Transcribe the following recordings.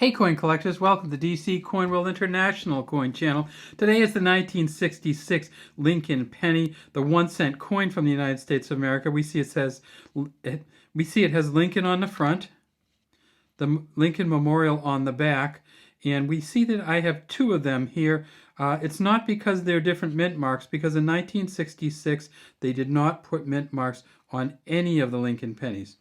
Hey coin collectors, welcome to DC Coin World International Coin Channel. Today is the 1966 Lincoln penny, the 1-cent coin from the United States of America. We see it has Lincoln on the front, the Lincoln Memorial on the back, and we see that I have two of them here. It's not because they're different mint marks, because in 1966 they did not put mint marks on any of the Lincoln pennies.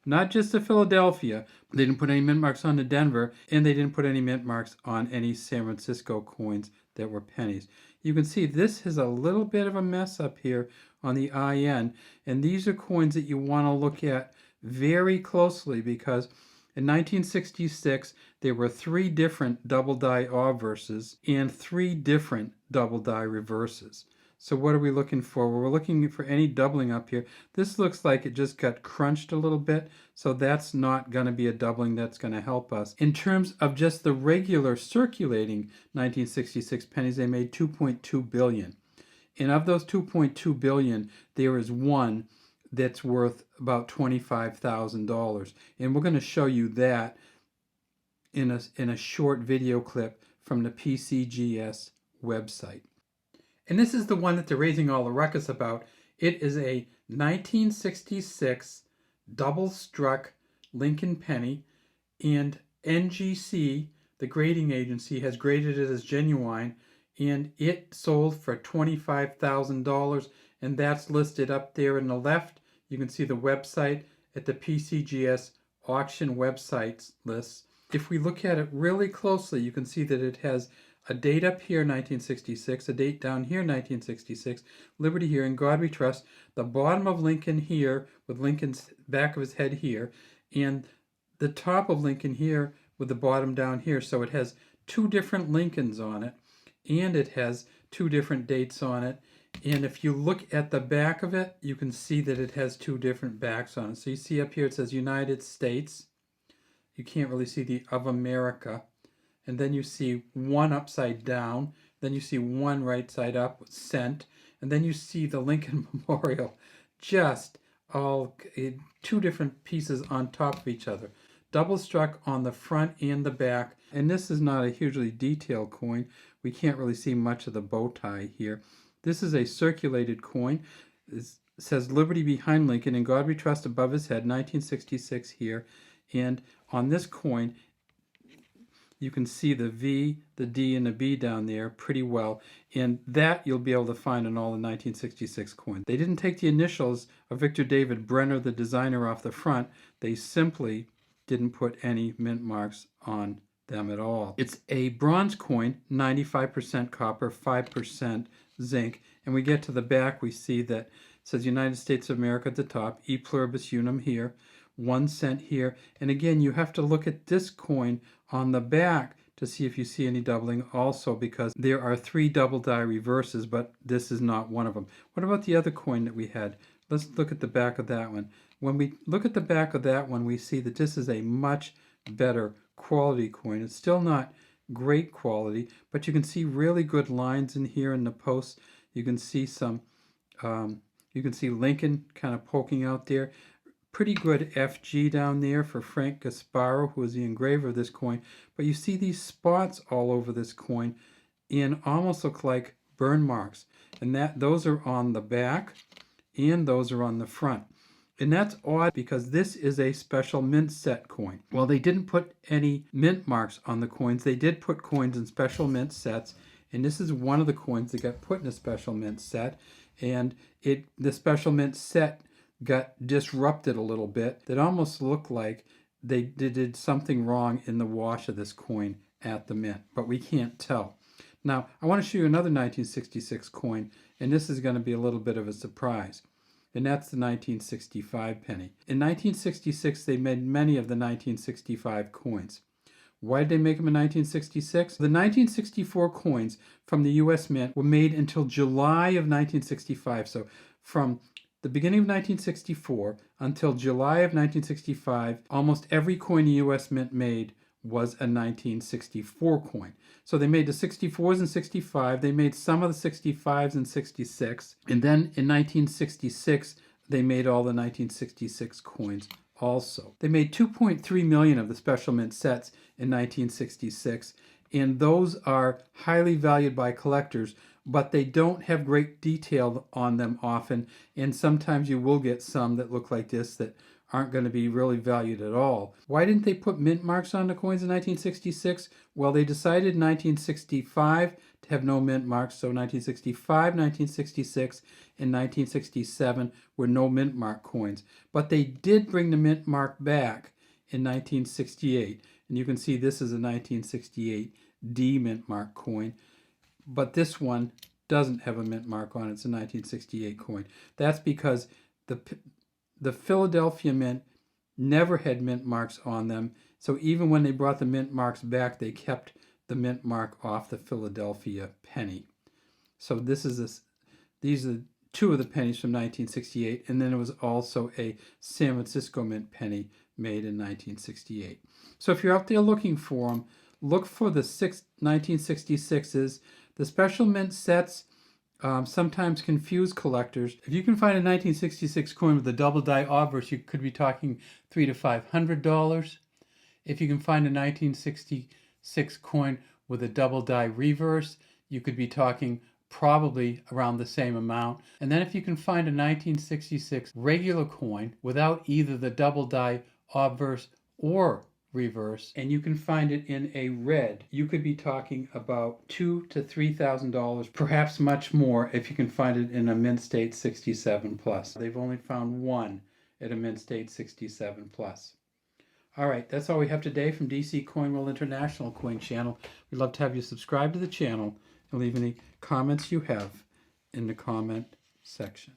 Not just the Philadelphia. They didn't put any mint marks on the Denver, and they didn't put any mint marks on any San Francisco coins that were pennies. You can see this is a little bit of a mess up here on the IN, and these are coins that you want to look at very closely because in 1966 there were 3 different double die obverses and 3 different double die reverses. So what are we looking for? Well, we're looking for any doubling up here. This looks like it just got crunched a little bit, so that's not going to be a doubling that's going to help us. In terms of just the regular circulating 1966 pennies, they made 2.2 billion. And of those 2.2 billion, there is one that's worth about $25,000. And we're going to show you that in a short video clip from the PCGS website. And this is the one that they're raising all the ruckus about. It is a 1966 double-struck Lincoln penny, and NGC, the grading agency, has graded it as genuine, and it sold for $25,000, and that's listed up there on the left. You can see the website at the PCGS auction websites list. If we look at it really closely, you can see that it has a date up here, 1966, a date down here, 1966, Liberty here, and God We Trust, the bottom of Lincoln here, with Lincoln's back of his head here, and the top of Lincoln here, with the bottom down here. So it has 2 different Lincolns on it, and it has 2 different dates on it. And if you look at the back of it, you can see that it has 2 different backs on it. So you see up here it says United States. You can't really see the of America. And then you see one upside down, then you see one right side up, cent, and then you see the Lincoln Memorial, just all 2 different pieces on top of each other. Double struck on the front and the back, and this is not a hugely detailed coin. We can't really see much of the bow tie here. This is a circulated coin. It says Liberty behind Lincoln and God We Trust above his head, 1966 here. And on this coin, you can see the V, the D, and the B down there pretty well, and that you'll be able to find in all the 1966 coins. They didn't take the initials of Victor David Brenner, the designer, off the front. They simply didn't put any mint marks on them at all. It's a bronze coin, 95% copper, 5% zinc, and we get to the back, we see that it says United States of America at the top, E pluribus unum here, 1 cent here, and again you have to look at this coin on the back to see if you see any doubling also, because there are 3 double die reverses, but this is not one of them. What about the other coin that we had? Let's look at the back of that one. When we look at the back of that one, we see that this is a much better quality coin. It's still not great quality, but you can see really good lines in here in the posts. You can see some you can see Lincoln kind of poking out there. Pretty good FG down there for Frank Gasparo, who is the engraver of this coin. But you see these spots all over this coin and almost look like burn marks. And those are on the back and those are on the front. And that's odd because this is a special mint set coin. Well, they didn't put any mint marks on the coins. They did put coins in special mint sets. And this is one of the coins that got put in a special mint set. And the special mint set got disrupted a little bit. That almost looked like they did something wrong in the wash of this coin at the mint, but we can't tell. Now, I want to show you another 1966 coin, and this is going to be a little bit of a surprise, and that's the 1965 penny. In 1966, they made many of the 1965 coins. Why did they make them in 1966? The 1964 coins from the U.S. Mint were made until July of 1965, so from the beginning of 1964 until July of 1965, almost every coin the U.S. Mint made was a 1964 coin. So they made the 64s in 65, they made some of the 65s in 66, and then in 1966, they made all the 1966 coins also. They made 2.3 million of the special mint sets in 1966, and those are highly valued by collectors, but they don't have great detail on them often, and sometimes you will get some that look like this that aren't going to be really valued at all. Why didn't they put mint marks on the coins in 1966? Well, they decided in 1965 to have no mint marks, so 1965, 1966, and 1967 were no mint mark coins. But they did bring the mint mark back in 1968, and you can see this is a 1968 D mint mark coin, but this one doesn't have a mint mark on it. It's a 1968 coin. That's because the Philadelphia Mint never had mint marks on them, so even when they brought the mint marks back, they kept the mint mark off the Philadelphia penny. So these are two of the pennies from 1968, and then there was also a San Francisco Mint penny made in 1968. So if you're out there looking for them, look for the 1966s. The special mint sets sometimes confuse collectors. If you can find a 1966 coin with a double die obverse, you could be talking $300 to $500. If you can find a 1966 coin with a double die reverse, you could be talking probably around the same amount. And then if you can find a 1966 regular coin without either the double die obverse or reverse, and you can find it in a red, you could be talking about $2,000 to $3,000, perhaps much more if you can find it in a mint state 67 plus. They've only found one at a mint state 67 plus. All right, that's all we have today from DC Coin World International Coin Channel. We'd love to have you subscribe to the channel and leave any comments you have in the comment section.